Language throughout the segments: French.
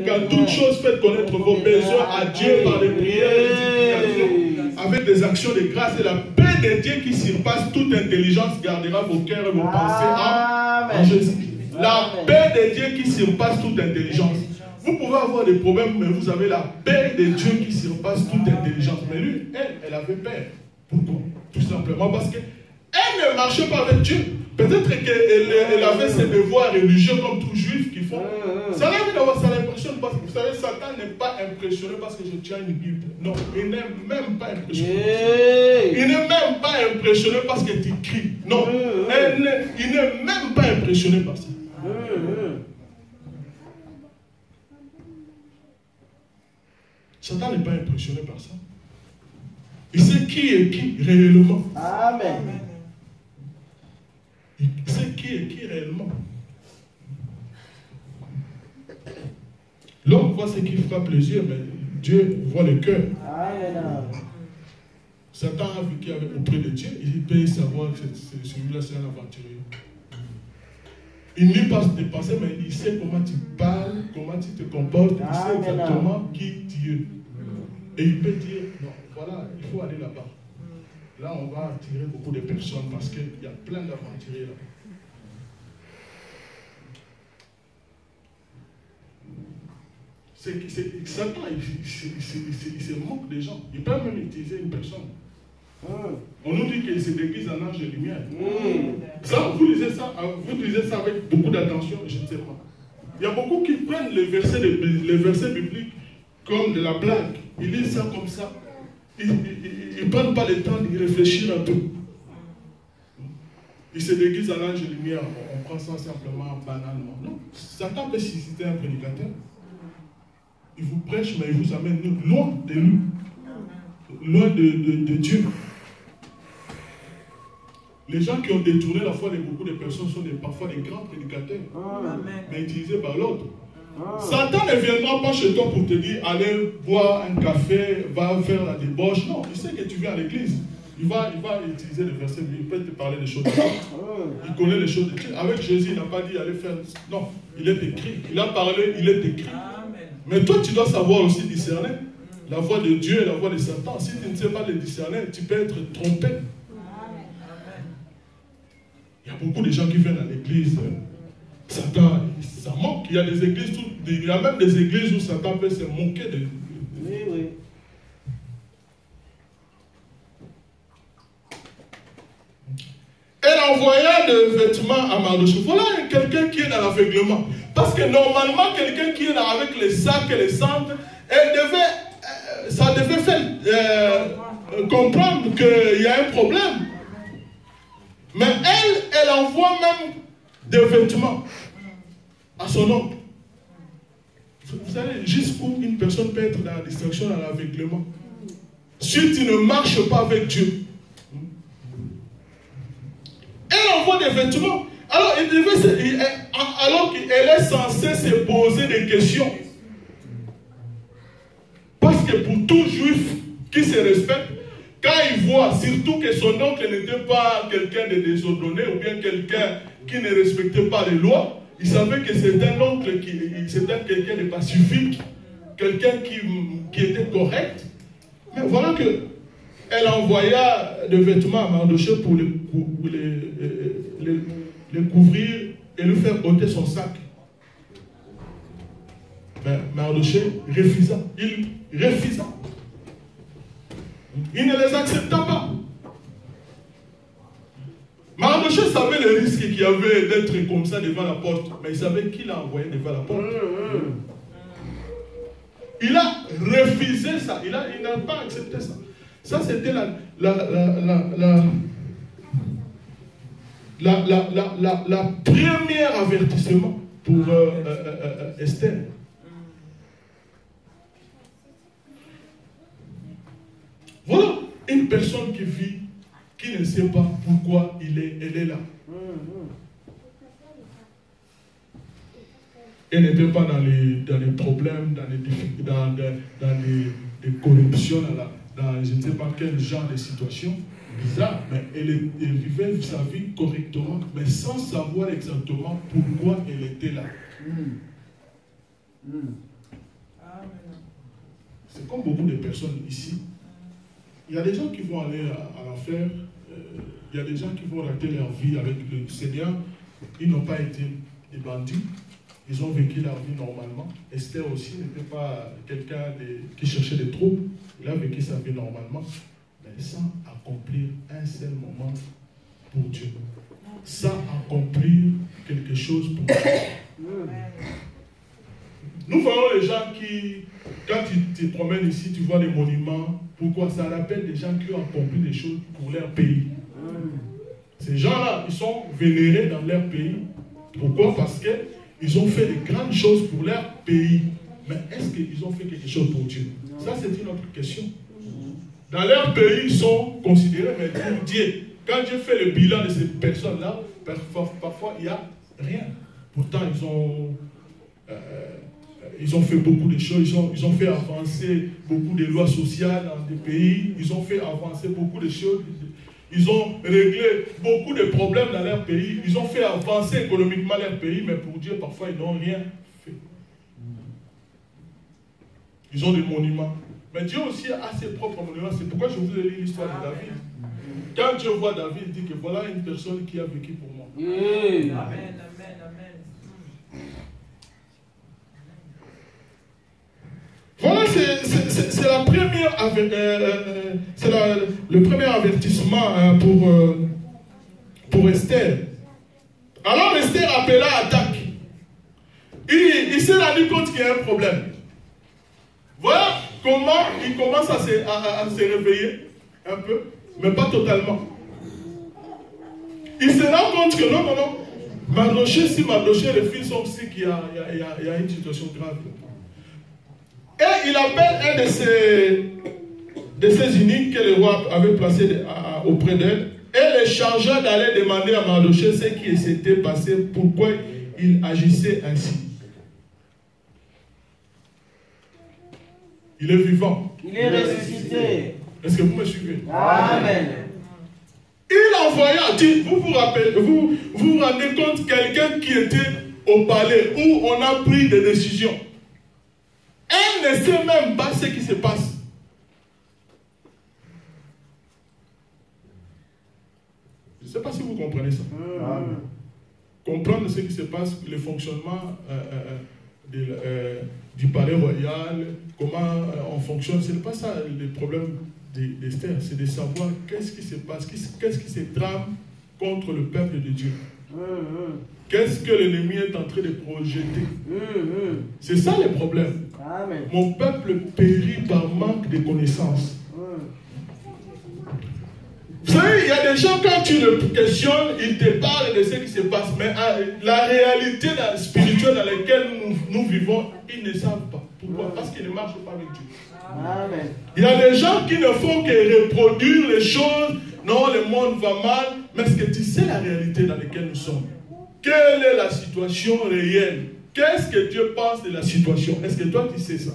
Car toute chose faites connaître vos besoins à Dieu par les prières et les supplications, avec des actions de grâce, et la paix de Dieu qui surpasse toute intelligence gardera vos cœurs et vos pensées en Jésus. La paix de Dieu qui surpasse toute intelligence. Vous pouvez avoir des problèmes, mais vous avez la paix de Dieu qui surpasse toute intelligence. Mais lui, elle avait peur. Pourquoi? Tout simplement parce qu'elle ne marchait pas avec Dieu. Peut-être qu'elle avait ses devoirs religieux comme tout juif qui font. Ça l'impressionne parce que vous savez, Satan n'est pas impressionné parce que je tiens une Bible. Non, il n'est même pas impressionné. Il n'est même pas impressionné parce que tu cries. Non, il n'est même pas impressionné par ça. Satan n'est pas impressionné par ça. Il sait qui est qui réellement. Amen. Il sait qui est qui réellement. L'homme voit ce qui fera plaisir, mais Dieu voit le cœur. Satan a vécu auprès de Dieu, il peut savoir que celui-là c'est un aventurier. Il n'y passe des pensées, mais il sait comment tu parles, comment tu te comportes, il sait exactement qui tu es. Et il peut dire, non, voilà, il faut aller là-bas. Là, on va attirer beaucoup de personnes parce qu'il y a plein d'aventuriers là. Satan, il se moque des gens. Il peut même utiliser une personne. On nous dit qu'il se déguise en ange de lumière. Ça, vous lisez ça avec beaucoup d'attention, je ne sais pas. Il y a beaucoup qui prennent les versets bibliques comme de la blague. Ils lisent ça comme ça. Ils ne prennent pas le temps d'y réfléchir un peu. Ils se déguisent en ange de lumière. On prend ça simplement banalement. Non. Satan peut susciter un prédicateur. Il vous prêche, mais il vous amène loin de lui. Loin de Dieu. Les gens qui ont détourné la foi de beaucoup de personnes sont parfois des grands prédicateurs. Mais utilisés par l'autre. Satan ne viendra pas chez toi pour te dire allez boire un café, va faire la débauche. Non, il sait que tu viens à l'église. Il va utiliser les versets, il peut te parler des choses de Dieu. Il connaît les choses de Dieu. Avec Jésus, il n'a pas dit allez faire. Non, il est écrit. Il a parlé, il est écrit. Mais toi, tu dois savoir aussi discerner la voix de Dieu et la voix de Satan. Si tu ne sais pas les discerner, tu peux être trompé. Il y a beaucoup de gens qui viennent à l'église. Satan, ça manque. Il y a des églises, il y a même des églises où Satan peut se moquer de. Oui. Elle envoya des vêtements à Mardochée. Voilà quelqu'un qui est dans l'aveuglement. Parce que normalement, quelqu'un qui est avec les sacs et les cendres, ça devait faire comprendre qu'il y a un problème. Mais elle envoie même des vêtements à son oncle. Vous savez, jusqu'où une personne peut être dans la distraction, dans l'aveuglement. Si tu ne marches pas avec Dieu. Elle envoie des vêtements. Alors qu'elle est censée se poser des questions. Parce que pour tout juif qui se respecte, quand il voit surtout que son oncle n'était pas quelqu'un de désordonné ou bien quelqu'un qui ne respectait pas les lois, il savait que c'était un oncle, c'était quelqu'un de pacifique, quelqu'un qui était correct. Mais voilà que elle envoya des vêtements à Mardochée pour les couvrir et lui faire ôter son sac. Mais Mardochée refusa. Il refusa. Il ne les accepta pas. Mardochée savait le risque qu'il y avait d'être comme ça devant la porte, mais il savait qui l'a envoyé devant la porte. Il a refusé ça. Il n'a pas accepté ça. Ça, c'était la première avertissement pour Esther. Voilà une personne qui vit, qui ne sait pas pourquoi elle est là. Elle n'était pas dans les problèmes, dans les corruptions, dans je ne sais pas quel genre de situation bizarre, mais elle vivait sa vie correctement, mais sans savoir exactement pourquoi elle était là. C'est comme beaucoup de personnes ici. Il y a des gens qui vont aller à l'enfer. Il y a des gens qui vont rater leur vie avec le Seigneur. Ils n'ont pas été des bandits. Ils ont vécu leur vie normalement. Esther aussi n'était pas quelqu'un qui cherchait des troubles. Il a vécu sa vie normalement, mais sans accomplir un seul moment pour Dieu. Sans accomplir quelque chose pour Dieu. Nous voyons les gens qui, quand tu te promènes ici, tu vois les monuments. Pourquoi? Ça rappelle des gens qui ont accompli des choses pour leur pays. Ces gens-là, ils sont vénérés dans leur pays. Pourquoi? Parce qu'ils ont fait de grandes choses pour leur pays. Mais est-ce qu'ils ont fait quelque chose pour Dieu? Ça, c'est une autre question. Dans leur pays, ils sont considérés, mais pour Dieu. Quand Dieu fait le bilan de ces personnes-là, parfois, il n'y a rien. Pourtant, ils ont fait beaucoup de choses. Ils ont fait avancer beaucoup de lois sociales dans des pays. Ils ont fait avancer beaucoup de choses. Ils ont réglé beaucoup de problèmes dans leur pays. Ils ont fait avancer économiquement leur pays, mais pour Dieu, parfois, ils n'ont rien fait. Ils ont des monuments. Mais Dieu aussi a ses propres monuments. C'est pourquoi je vous ai lu l'histoire de David. Quand Dieu voit David, il dit que voilà une personne qui a vécu pour moi. Amen, amen, amen. Voilà, c'est la première, le premier avertissement pour Esther. Alors Esther appela Attaque. Il s'est rendu compte qu'il y a un problème. Voilà comment il commence à se réveiller un peu, mais pas totalement. Il se rend compte que non, Mardochée, si Mardochée refuse son psy, qu'il y a une situation grave. Et il appelle un de ses eunuques que le roi avait placé auprès d'elle et le chargea d'aller demander à Mardochée ce qui s'était passé, pourquoi il agissait ainsi. Il est vivant. Il est ressuscité. Est-ce que vous me suivez? Amen. Il envoya, vous vous rendez compte, quelqu'un qui était au palais où on a pris des décisions. Elle ne sait même pas ce qui se passe. Je ne sais pas si vous comprenez ça. Comprendre ce qui se passe, le fonctionnement du palais royal, comment on fonctionne, ce n'est pas ça le problème d'Esther, c'est de savoir qu'est-ce qui se passe, qu'est-ce qui se trame contre le peuple de Dieu. Qu'est-ce que l'ennemi est en train de projeter? C'est ça le problème. Amen. Mon peuple périt par manque de connaissances. Vous savez, il y a des gens, quand tu le questionnes, ils te parlent de ce qui se passe. Mais la réalité spirituelle dans laquelle nous vivons, ils ne savent pas. Pourquoi? Parce qu'ils ne marchent pas avec Dieu. Amen. Il y a des gens qui ne font que reproduire les choses. Non, le monde va mal. Mais est-ce que tu sais la réalité dans laquelle nous sommes? Quelle est la situation réelle? Qu'est-ce que Dieu pense de la situation? Est-ce que toi tu sais ça?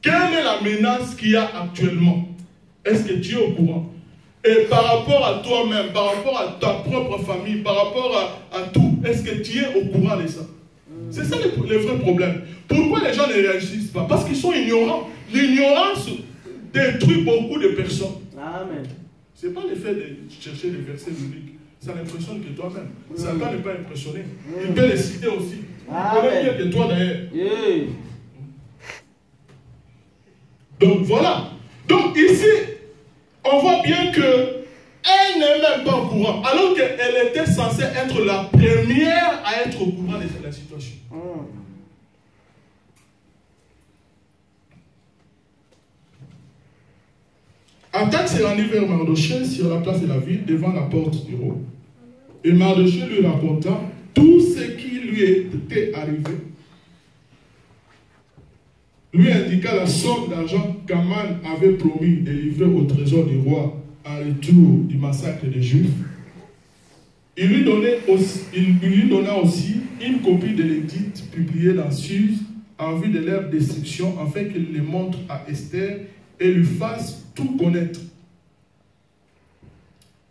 Quelle est la menace qu'il y a actuellement? Est-ce que tu es au courant? Et par rapport à toi-même, par rapport à ta propre famille, par rapport à tout, est-ce que tu es au courant de ça? C'est ça le vrai problème. Pourquoi les gens ne réagissent pas? Parce qu'ils sont ignorants. L'ignorance détruit beaucoup de personnes. Amen. Ce n'est pas le fait de chercher des versets bibliques. Ça n'impressionne que toi-même. Satan n'est pas impressionné. Il peut les citer aussi. Il connaît mieux que toi d'ailleurs. Donc voilà. Donc ici, on voit bien qu'elle n'est même pas au courant. Alors qu'elle était censée être la première à être au courant de la situation. Attaque s'est rendu vers Mardochée sur la place de la ville, devant la porte du roi. Et Mardochée lui raconta tout ce qui lui était arrivé. Lui indiqua la somme d'argent qu'Aman avait promis de livrer au trésor du roi en retour du massacre des Juifs. Il lui donna aussi une copie de l'édit publié dans Suse en vue de leur destruction, afin qu'il le montre à Esther et lui fasse tout connaître.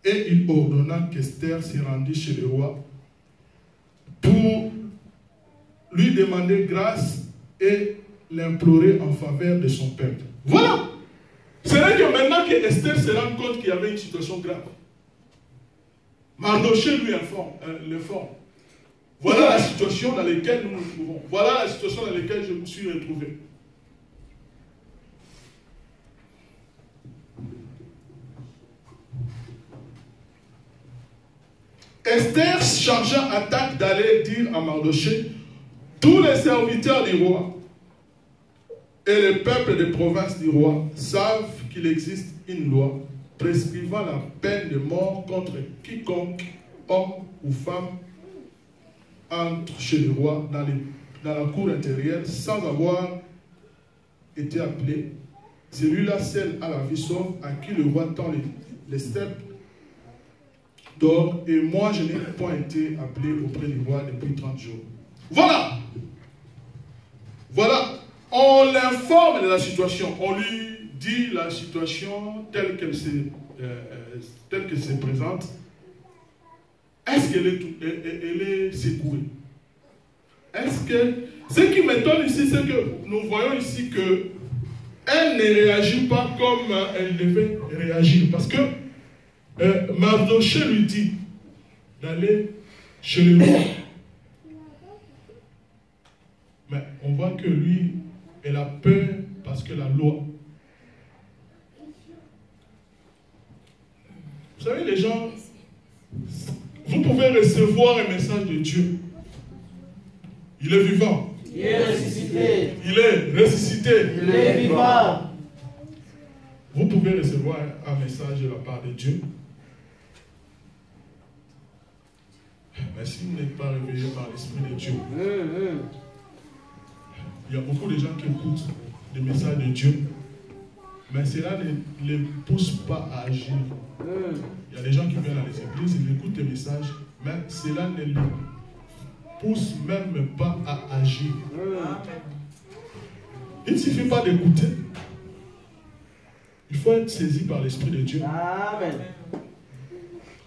Et il ordonna qu'Esther se rendît chez le roi pour lui demander grâce et l'implorer en faveur de son peuple. Voilà. C'est vrai que maintenant que Esther se rend compte qu'il y avait une situation grave, Mardochée lui l'informe. Voilà la situation dans laquelle nous nous trouvons. Voilà la situation dans laquelle je me suis retrouvé. Esther chargea Hathach d'aller dire à Mardochée: tous les serviteurs du roi et le peuple des provinces du roi savent qu'il existe une loi prescrivant la peine de mort contre quiconque, homme ou femme, entre chez le roi dans la cour intérieure sans avoir été appelé. Celui-là seul a la vie sauve, à qui le roi tend les steppes d'or, et moi je n'ai point été appelé auprès du roi depuis 30 jours. Voilà. Voilà. On l'informe de la situation. On lui dit la situation telle qu'elle se présente. Est-ce qu'elle est secouée? Est-ce que... Ce qui m'étonne ici, c'est que nous voyons ici que elle ne réagit pas comme elle devait réagir. Parce que Mardochée lui dit d'aller chez le roi. Mais on voit que lui, elle a peur parce que la loi. Vous savez, les gens, vous pouvez recevoir un message de Dieu. Il est vivant. Il est ressuscité. Il est ressuscité. Il est vivant. Vous pouvez recevoir un message de la part de Dieu. Mais si vous n'êtes pas réveillé par l'Esprit de Dieu, il y a beaucoup de gens qui écoutent des messages de Dieu, mais cela ne les pousse pas à agir. Il y a des gens qui viennent dans les églises, ils écoutent des messages, mais cela ne les pousse même pas à agir. Il ne suffit pas d'écouter. Il faut être saisi par l'Esprit de Dieu. Amen.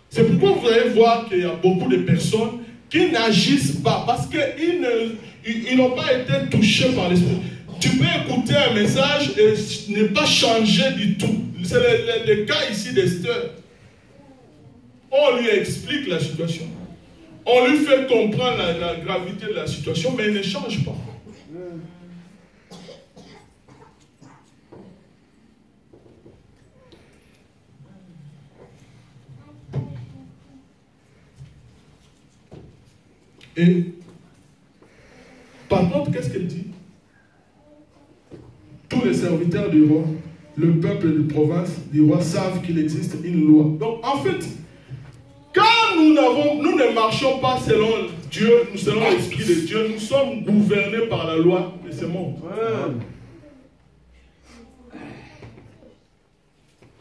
C'est pourquoi vous allez voir qu'il y a beaucoup de personnes qui n'agissent pas parce qu'ils n'ont pas été touchés par l'Esprit. Tu peux écouter un message et ne pas changer du tout. C'est le cas ici d'Esther. On lui explique la situation. On lui fait comprendre la gravité de la situation, mais il ne change pas. Et par contre, qu'est-ce qu'elle dit? Tous les serviteurs du roi, le peuple de province du roi savent qu'il existe une loi. Donc en fait, quand nous ne marchons pas selon Dieu, selon l'Esprit de Dieu, nous sommes gouvernés par la loi de ce monde.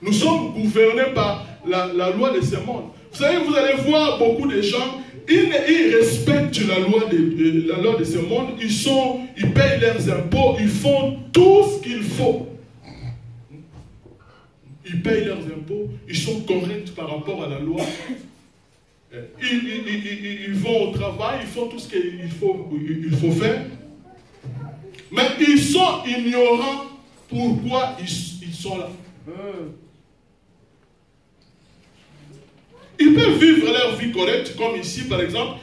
Nous sommes gouvernés par la loi de ce monde. Vous savez, vous allez voir beaucoup de gens, ils respectent la loi de ce monde, ils payent leurs impôts, ils font tout ce qu'il faut. Ils payent leurs impôts, ils sont corrects par rapport à la loi. Ils vont au travail, ils font tout ce qu'il faut faire. Mais ils sont ignorants pourquoi ils sont là. Ils peuvent vivre leur vie correcte, comme ici par exemple.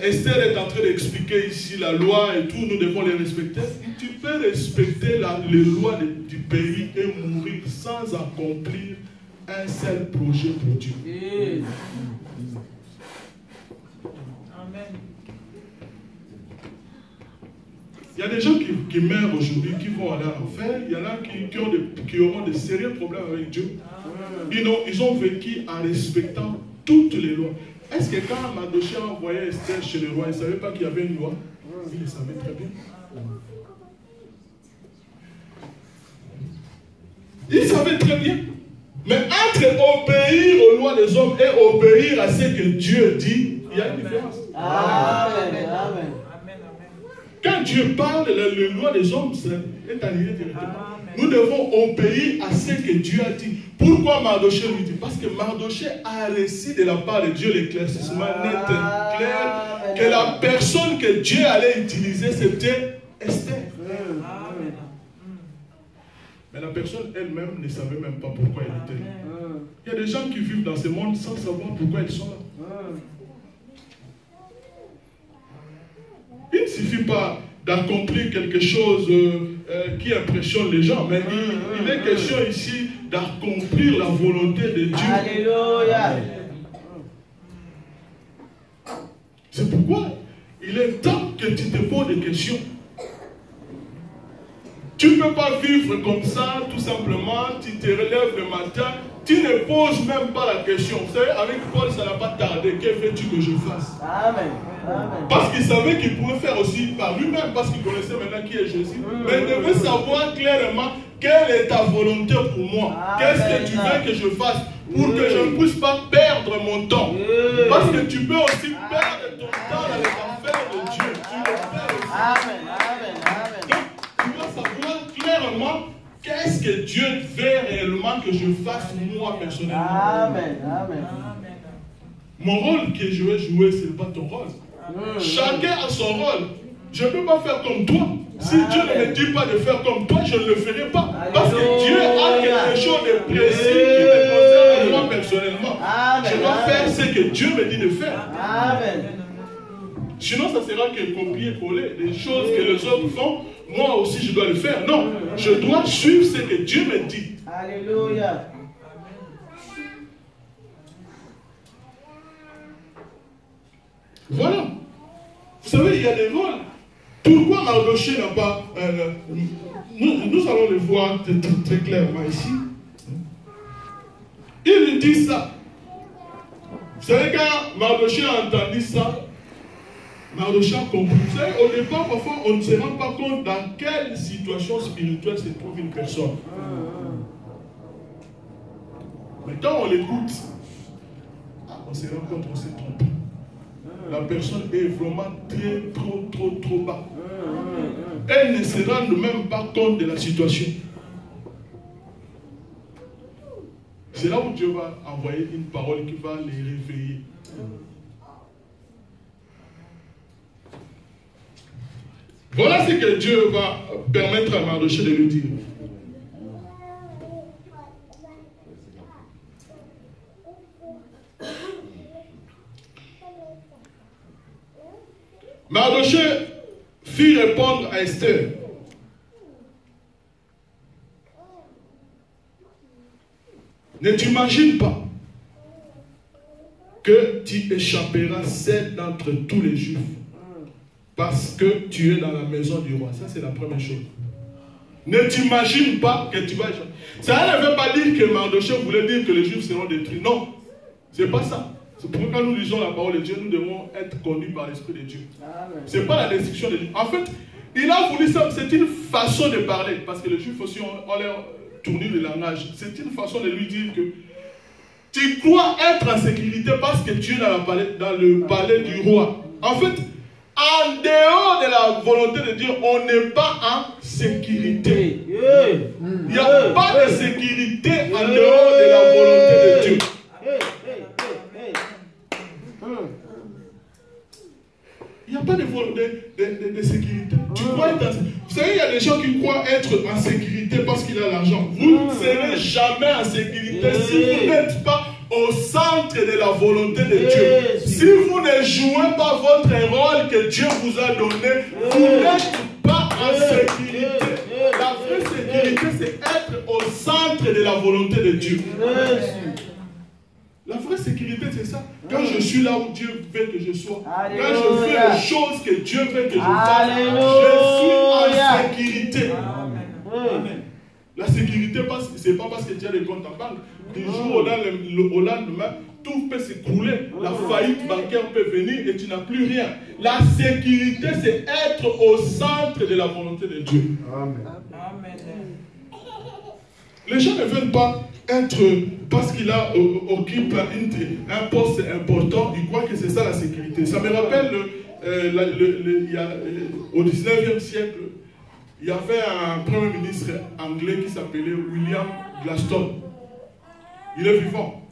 Esther est en train d'expliquer ici la loi et tout, nous devons les respecter. Tu peux respecter les lois du pays et mourir sans accomplir un seul projet pour Dieu. Amen. Il y a des gens qui meurent aujourd'hui, qui vont aller en enfer. Il y en a qui auront de sérieux problèmes avec Dieu. Ils ont vécu en respectant toutes les lois. Est-ce que quand Mardochée a envoyé Esther chez le roi, il ne savait pas qu'il y avait une loi? Il le savait très bien. Il savait très bien. Mais entre obéir aux lois des hommes et obéir à ce que Dieu dit, il y a une différence. Amen. Amen. Quand Dieu parle, la loi des hommes est annulée directement. Nous devons obéir à ce que Dieu a dit. Pourquoi Mardochée lui dit? Parce que Mardochée a reçu de la part de Dieu l'éclaircissement net et clair que la personne que Dieu allait utiliser, c'était Esther. Mais la personne elle-même ne savait même pas pourquoi elle était là. Il y a des gens qui vivent dans ce monde sans savoir pourquoi ils sont là. Il ne suffit pas d'accomplir quelque chose qui impressionne les gens, mais il est question ici d'accomplir la volonté de Dieu. Alléluia. C'est pourquoi il est temps que tu te poses des questions. Tu ne peux pas vivre comme ça, tout simplement, tu te relèves le matin, tu ne poses même pas la question. Vous savez, avec Paul, ça n'a pas tardé. Que veux-tu que je fasse? Amen. Amen. Parce qu'il savait qu'il pouvait faire aussi par lui-même, parce qu'il connaissait maintenant qui est Jésus. Mais il devait savoir clairement quelle est ta volonté pour moi. Qu'est-ce que tu veux que je fasse pour que je ne puisse pas perdre mon temps. Parce que tu peux aussi perdre ton temps dans les affaires de Dieu. Tu le perds aussi. Amen. Amen. Amen. Donc, tu dois savoir clairement qu'est-ce que Dieu veut réellement que je fasse moi personnellement. Amen. Amen. Mon rôle que je vais jouer, ce n'est pas ton rôle. Chacun a son rôle. Je ne peux pas faire comme toi. Si Dieu ne me dit pas de faire comme toi, je ne le ferai pas. Parce que Dieu a quelque chose de précis qui me concerne moi personnellement. Je dois faire ce que Dieu me dit de faire. Amen. Sinon, ça sera que copier-coller. Les choses que les autres font, moi aussi je dois le faire. Non, je dois suivre ce que Dieu me dit. Alléluia. Voilà. Vous savez, il y a des rôles. Pourquoi Mardochée n'a pas... nous allons le voir très clairement ici. Il lui dit ça. Vous savez, quand Mardochée a entendu ça, Mardochée a compris. Vous savez, au départ, parfois, on ne se rend pas compte dans quelle situation spirituelle se trouve une personne. Mais quand on l'écoute, on se rend compte qu'on s'est trompé. La personne est vraiment trop bas. Elle ne se rend même pas compte de la situation. C'est là où Dieu va envoyer une parole qui va les réveiller. Voilà ce que Dieu va permettre à Mardochée de lui dire. Mardochée fit répondre à Esther. Ne t'imagine pas que tu échapperas seul d'entre tous les Juifs parce que tu es dans la maison du roi. Ça, c'est la première chose. Ne t'imagine pas que tu vas échapper. Ça ne veut pas dire que Mardochée voulait dire que les Juifs seront détruits. Non, ce n'est pas ça. C'est pourquoi quand nous lisons la parole de Dieu, nous devons être conduits par l'Esprit de Dieu. Ce n'est pas la destruction de Dieu. En fait, il a voulu ça, c'est une façon de parler. Parce que les Juifs aussi ont leur tournure de langage. C'est une façon de lui dire que tu crois être en sécurité parce que tu es dans le palais du roi. En fait, en dehors de la volonté de Dieu, on n'est pas en sécurité. Il n'y a pas de sécurité en dehors de la volonté de Dieu. Il n'y a pas de sécurité. Tu crois être Vous savez, il y a des gens qui croient être en sécurité parce qu'il a l'argent. Vous ne serez jamais en sécurité si vous n'êtes pas au centre de la volonté de Dieu. Si vous ne jouez pas votre rôle que Dieu vous a donné, vous n'êtes pas en sécurité. La vraie sécurité, c'est être au centre de la volonté de Dieu. La vraie sécurité, c'est ça. Quand je suis là où Dieu veut que je sois, quand je fais les choses que Dieu veut que je fasse, je suis en sécurité. Amen. La sécurité, ce n'est pas parce que tu as des comptes en banque. Du jour au lendemain, tout peut s'écrouler. La faillite bancaire peut venir et tu n'as plus rien. La sécurité, c'est être au centre de la volonté de Dieu. Amen. Les gens ne veulent pas être, parce qu'il occupe un poste important, ils croient que c'est ça la sécurité. Ça me rappelle au 19e siècle, il y avait un premier ministre anglais qui s'appelait William Gladstone. Il est vivant.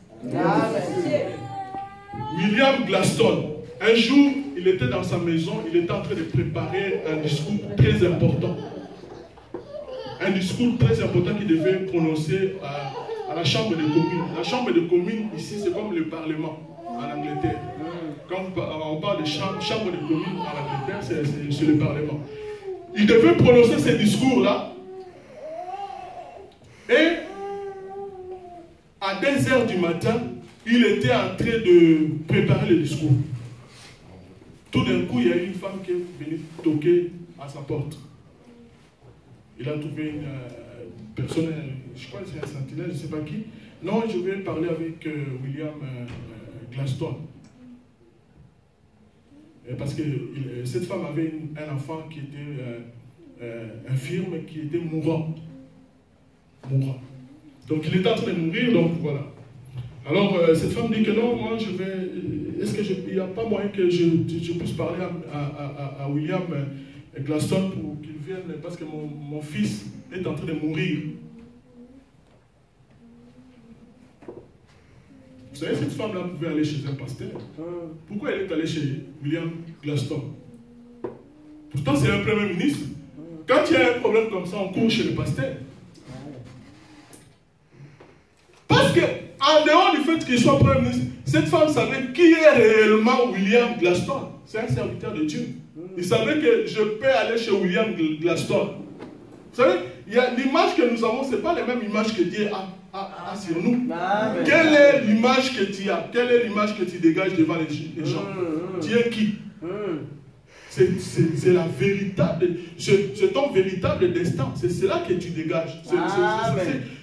William Gladstone. Un jour, il était dans sa maison, il était en train de préparer un discours très important. Un discours très important qu'il devait prononcer à la Chambre des communes. La Chambre des communes, ici, c'est comme le Parlement en Angleterre. Quand on parle de Chambre des communes en Angleterre, c'est le Parlement. Il devait prononcer ce discours-là. Et à 2 heures du matin, il était en train de préparer le discours. Tout d'un coup, il y a une femme qui est venue toquer à sa porte. Il a trouvé une personne, je crois que c'est un sentinelle, je ne sais pas qui. Non, je vais parler avec William Gladstone. Parce que cette femme avait un enfant qui était infirme, qui était mourant. Donc il était en train de mourir, donc voilà. Alors cette femme dit que non, moi je vais... Est-ce qu'il n'y a pas moyen que je puisse parler à William Gladstone pour qu'il vienne, parce que mon fils est en train de mourir. Vous savez, cette femme-là pouvait aller chez un pasteur. Pourquoi elle est allée chez William Gladstone? Pourtant, c'est un premier ministre. Quand il y a un problème comme ça, on court chez le pasteur. Parce que, en dehors du fait qu'il soit premier ministre, cette femme savait qui est réellement William Gladstone. C'est un serviteur de Dieu. Il savait que je peux aller chez William Gladstone. Vous savez, l'image que nous avons, ce n'est pas la même image que Dieu a sur nous. Quelle est l'image que tu as? Quelle est l'image que tu dégages devant les gens? Tu es qui? C'est la véritable, c'est ton véritable destin. C'est cela que tu dégages.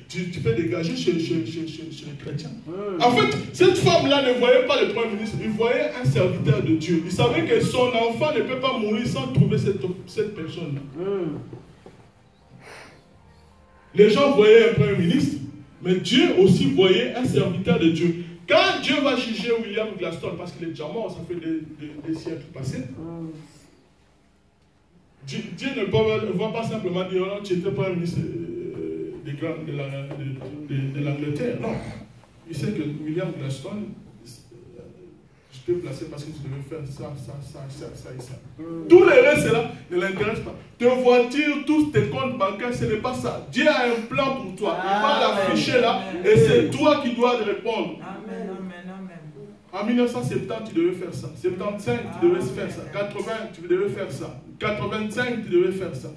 Tu fais dégager chez les chrétiens. En fait, cette femme-là ne voyait pas le premier ministre, il voyait un serviteur de Dieu. Il savait que son enfant ne peut pas mourir sans trouver cette personne-là. Les gens voyaient un premier ministre, mais Dieu aussi voyait un serviteur de Dieu. Quand Dieu va juger William Gladstone, parce qu'il est déjà mort, ça fait des siècles passés, Dieu ne va pas simplement dire non, tu étais premier ministre de l'Angleterre. Non. Il sait que William Gladstone, je t'ai placé parce que tu devais faire ça et ça. Tout le reste là ne l'intéresse pas. Tes voitures, tous tes comptes bancaires, ce n'est pas ça. Dieu a un plan pour toi. Il va l'afficher là et c'est toi qui dois répondre. Amen, amen, amen. En 1970, tu devais faire ça. 75, tu devais faire ça. 80, tu devais faire ça. 85, tu devais faire ça.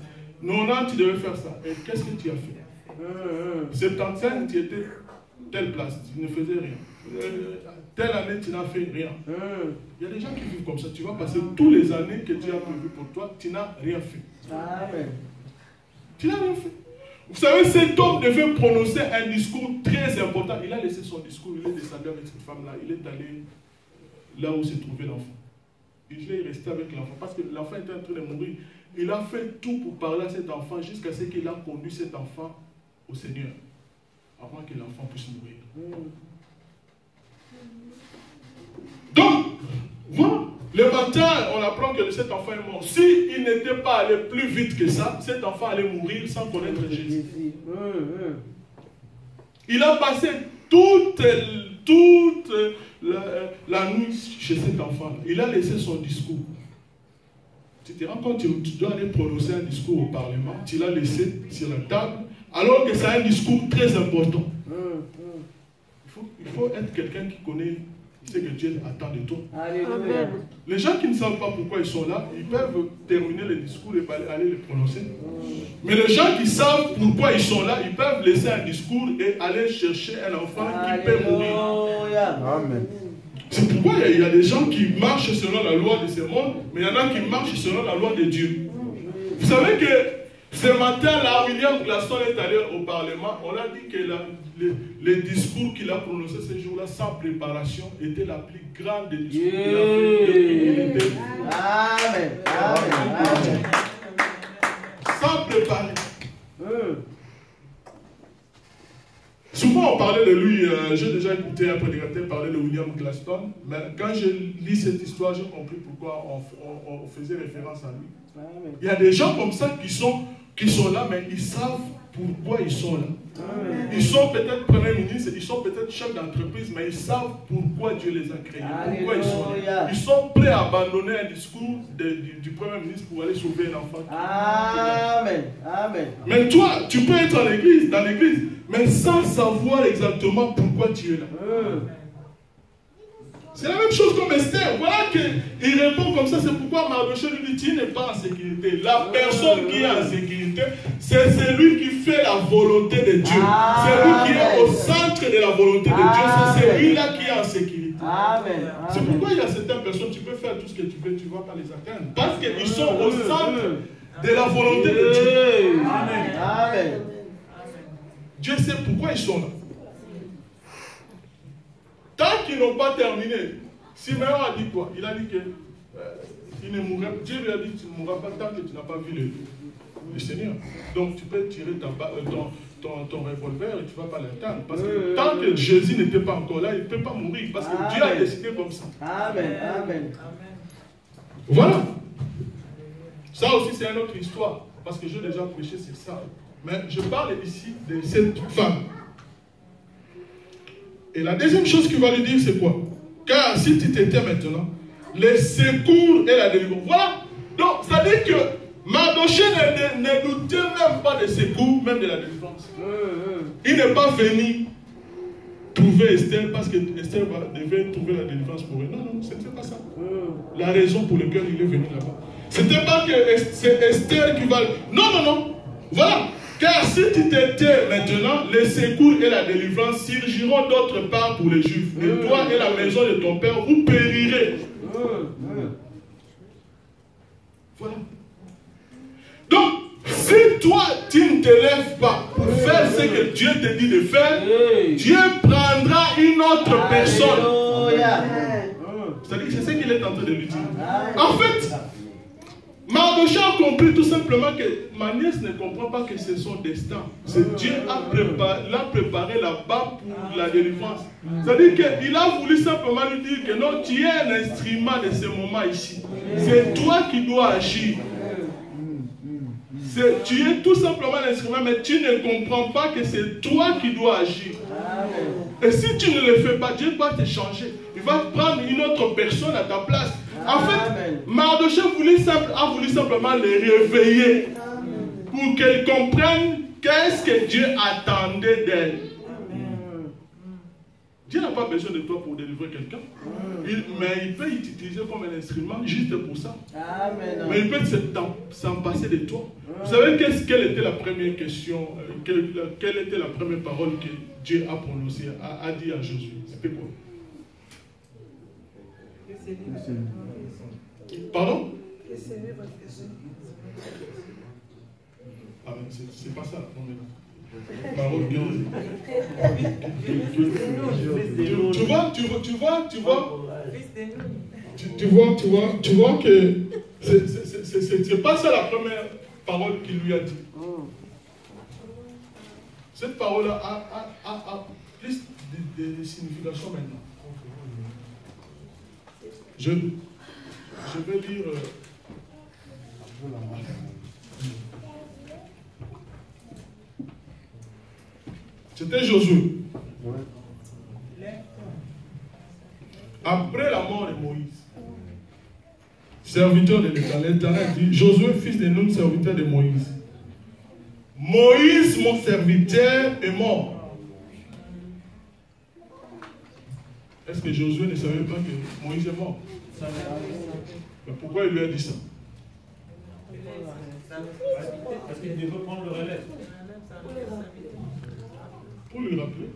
90, tu devais faire ça. Et qu'est-ce que tu as fait? 75, tu étais telle place, tu ne faisais rien. Telle année, tu n'as fait rien. Il y a des gens qui vivent comme ça. Tu vas passer toutes les années que Dieu a prévues pour toi, tu n'as rien fait. Amen. Tu n'as rien fait. Vous savez, cet homme devait prononcer un discours très important. Il a laissé son discours, il est descendu avec cette femme-là. Il est allé là où se trouvait l'enfant. Il est resté avec l'enfant parce que l'enfant était en train de mourir. Il a fait tout pour parler à cet enfant jusqu'à ce qu'il a conduit cet enfant au Seigneur avant que l'enfant puisse mourir. Donc, voilà. Le matin, on apprend que cet enfant est mort. S'il n'était pas allé plus vite que ça, cet enfant allait mourir sans connaître Jésus. Il a passé toute la nuit chez cet enfant. Il a laissé son discours. Tu te rends compte, tu dois aller prononcer un discours au Parlement. Tu l'as laissé sur la table, alors que c'est un discours très important. Il faut être quelqu'un qui connaît ce que Dieu attend de toi. Alléluia. Les gens qui ne savent pas pourquoi ils sont là, ils peuvent terminer le discours et aller le prononcer. Mais les gens qui savent pourquoi ils sont là, ils peuvent laisser un discours et aller chercher un enfant qui peut mourir. Amen. C'est pourquoi il y a des gens qui marchent selon la loi de ce monde, mais il y en a qui marchent selon la loi de Dieu. Vous savez que ce matin-là, William Gladstone est allé au Parlement. On a dit que le discours qu'il a prononcé ce jour-là, sans préparation, était la plus grande des discours qu'il a fait. Amen. Amen. Sans préparer. Souvent, on parlait parlé de lui, j'ai déjà écouté un prédicateur parler de William Glaston, mais quand je lis cette histoire, j'ai compris pourquoi on faisait référence à lui. Il y a des gens comme ça qui sont là, mais ils savent pourquoi ils sont là. Ils sont peut-être premiers ministres, ils sont peut-être chefs d'entreprise, mais ils savent pourquoi Dieu les a créés. Pourquoi ils sont là. Ils sont prêts à abandonner un discours du premier ministre pour aller sauver un enfant. Amen. Amen. Mais toi, tu peux être dans l'église, mais sans savoir exactement pourquoi tu es là. C'est la même chose comme Esther. Voilà qu'il répond comme ça. C'est pourquoi Mardochée lui dit, tu n'es pas en sécurité. La personne qui est en sécurité, c'est celui qui fait la volonté de Dieu. C'est lui qui est au centre de la volonté de Dieu. C'est celui-là qui est en sécurité. Amen. C'est pourquoi il y a certaines personnes, tu peux faire tout ce que tu veux, tu ne vas pas les atteindre. Parce qu'ils sont au centre de la volonté de Dieu. Amen. Amen. Dieu sait pourquoi ils sont là. Tant qu'ils n'ont pas terminé, Simeon a dit quoi? Il a dit que il ne mourra, Dieu lui a dit que tu ne mourras pas tant que tu n'as pas vu le Seigneur. Donc tu peux tirer ton revolver et tu ne vas pas l'atteindre. Parce que tant que Jésus n'était pas encore là, il ne peut pas mourir. Parce que Dieu a décidé comme ça. Amen. Amen. Voilà. Ça aussi c'est une autre histoire. Parce que j'ai déjà prêché sur ça. Mais je parle ici de cette femme. Et la deuxième chose qu'il va lui dire, c'est quoi? Car si tu t'étais maintenant, les secours et la délivrance. Voilà. Donc, ça dit que Mardochée ne doutait même pas des secours, même de la délivrance. Il n'est pas venu trouver Esther parce que Esther devait trouver la délivrance pour elle. Non, ce n'était pas ça. La raison pour laquelle il est venu là-bas. Ce n'était pas que c'est Esther qui va... Non. Voilà. Car si tu t'étais maintenant, les secours et la délivrance surgiront d'autre part pour les Juifs. Et toi et la maison de ton père, vous périrez. Voilà. Donc, si toi, tu ne te lèves pas pour faire ce que Dieu te dit de faire, Dieu prendra une autre personne. C'est-à-dire que c'est ce qu'il est en train de lui dire. En fait, Mardochée a compris tout simplement que ma nièce ne comprend pas que c'est son destin. C'est Dieu l'a préparé là-bas pour la délivrance. C'est-à-dire qu'il a voulu simplement lui dire que non, tu es un instrument de ce moment ici. C'est toi qui dois agir. Tu es tout simplement l'instrument, mais tu ne comprends pas que c'est toi qui dois agir. Et si tu ne le fais pas, Dieu va te changer. Il va prendre une autre personne à ta place. En fait, Mardochée a voulu simplement les réveiller pour qu'elles comprennent qu'est-ce que Dieu attendait d'elles. Dieu n'a pas besoin de toi pour délivrer quelqu'un. Mais il peut t'utiliser comme un instrument juste pour ça. Mais il peut s'en passer de toi. Vous savez quelle était la première question, quelle était la première parole que Dieu a prononcée, a dit à Josué? C'était quoi? Pardon? Ah mais c'est pas ça. Parole tu vois que c'est pas ça la première parole qu'il lui a dit. Cette parole a plus de signification maintenant. Je vais lire. C'était Josué. Après la mort de Moïse, serviteur de l'Éternel, dit: Josué, fils de Nun, serviteur de Moïse. Moïse, mon serviteur, est mort. Est-ce que Josué ne savait pas que Moïse est mort? Mais pourquoi il lui a dit ça? Parce qu'il devait prendre le relais. Pour lui rappeler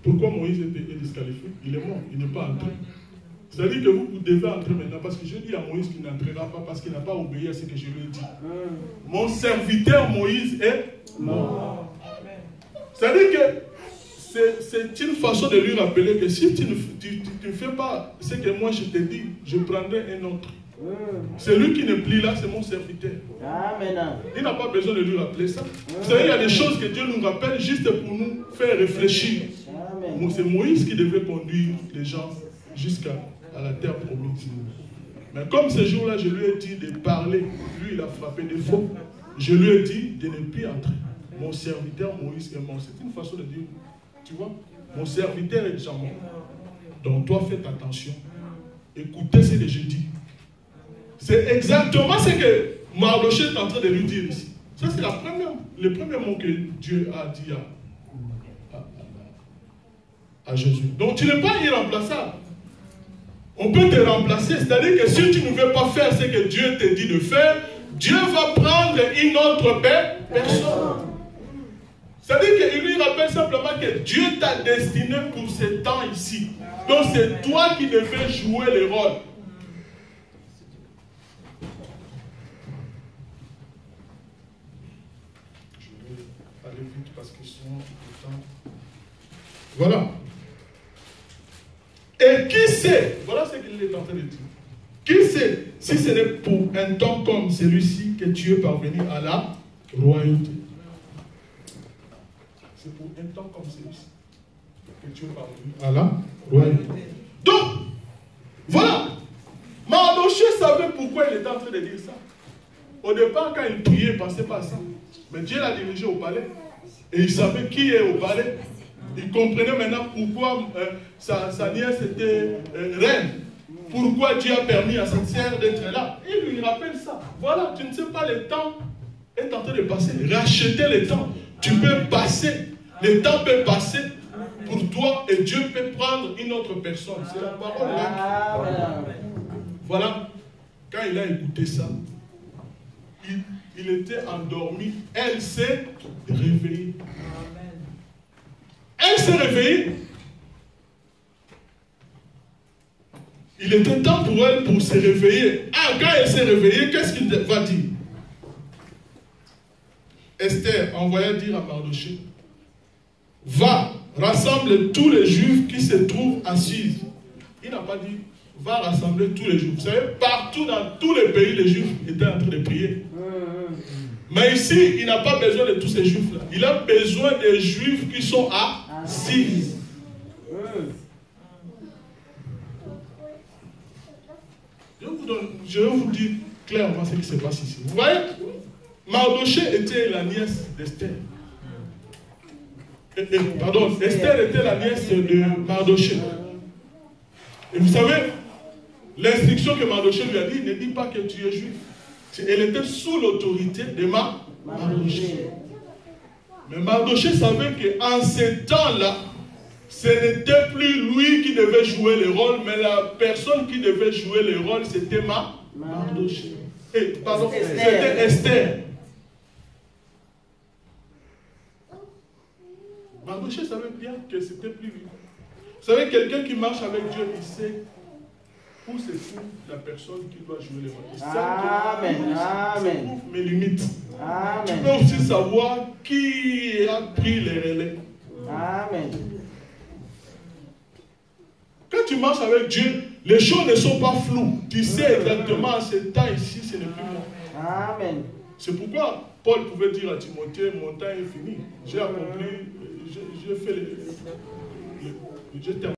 pourquoi Moïse est disqualifié. Il est mort, il n'est pas entré. C'est-à-dire que vous devez entrer maintenant, parce que je dis à Moïse qu'il n'entrera pas parce qu'il n'a pas obéi à ce que je lui ai dit. Mon serviteur Moïse est mort. C'est-à-dire que c'est une façon de lui rappeler que si tu ne fais pas ce que moi je te dis, je prendrai un autre. Celui qui n'est plus là, c'est mon serviteur. Il n'a pas besoin de lui rappeler ça. Vous savez, il y a des choses que Dieu nous rappelle juste pour nous faire réfléchir. c'est Moïse qui devait conduire les gens jusqu'à la terre promise. Mais comme ce jour-là, je lui ai dit de parler, lui il a frappé des faux, je lui ai dit de ne plus entrer. Mon serviteur Moïse est mort. C'est une façon de dire, tu vois, mon serviteur est déjà mort. Donc toi faites attention. Écoutez ce que je dis. C'est exactement ce que Mardochée est en train de lui dire ici. Ça c'est le premier mot que Dieu a dit à Jésus. Donc tu n'es pas irremplaçable. On peut te remplacer. C'est-à-dire que si tu ne veux pas faire ce que Dieu te dit de faire, Dieu va prendre une autre personne. C'est-à-dire qu'il lui rappelle simplement que Dieu t'a destiné pour ce temps ici. Donc c'est toi qui devais jouer le rôle. Je vais aller vite parce que sinon le temps. Voilà. Et qui sait, voilà ce qu'il est en train de dire. Qui sait si ce n'est pour un temps comme celui-ci que tu es parvenu à la royauté. C'est pour un temps comme celui-ci que tu es parvenu à la royauté. Donc, voilà. Mardochée savait pourquoi il était en train de dire ça. Au départ, quand il priait, il ne pensait pas à ça. Mais Dieu l'a dirigé au palais. Et il savait qui est au palais. Il comprenait maintenant pourquoi sa nièce était reine. Pourquoi Dieu a permis à cette sœur d'être là. Il lui rappelle ça. Voilà, tu ne sais pas, le temps est en train de passer. Racheter le temps. Tu peux passer. Le temps peut passer pour toi et Dieu peut prendre une autre personne. C'est la parole là. Voilà. Quand il a écouté ça, il était endormi. Elle s'est réveillée. Elle s'est réveillée. Il était temps pour elle pour se réveiller. Ah, quand elle s'est réveillée, qu'est-ce qu'il va dire? Esther envoya dire à Mardochée, va, rassemble tous les Juifs qui se trouvent assis. Il n'a pas dit, va rassembler tous les Juifs. Vous savez, partout dans tous les pays, les Juifs étaient en train de prier. Mais ici, il n'a pas besoin de tous ces Juifs-là. Il a besoin des Juifs qui sont assis. Je vais vous dire clairement ce qui se passe ici. Vous voyez, Mardochée était la nièce d'Esther. Pardon, Esther était la nièce de Mardochée. Et vous savez, l'instruction que Mardochée lui a dit, ne dis pas que tu es juif. Elle était sous l'autorité de Mardochée. Mais Mardochée savait qu'en ces temps-là, ce n'était plus lui qui devait jouer le rôle, mais la personne qui devait jouer le rôle, c'était Mardochée. Pardon, c'était Esther. Mardochée savait bien que c'était plus lui. Vous savez, quelqu'un qui marche avec Dieu, il sait où se trouve la personne qui doit jouer le rôle. Il sait où se trouvent mes limites. Amen. Tu peux aussi savoir qui a pris les relais. Amen. Quand tu marches avec Dieu, les choses ne sont pas floues. Tu sais exactement à ce temps ici, ce n'est plus moi. Amen. C'est pourquoi Paul pouvait dire à Timothée, mon temps est fini. J'ai accompli, j'ai fait j'ai terminé.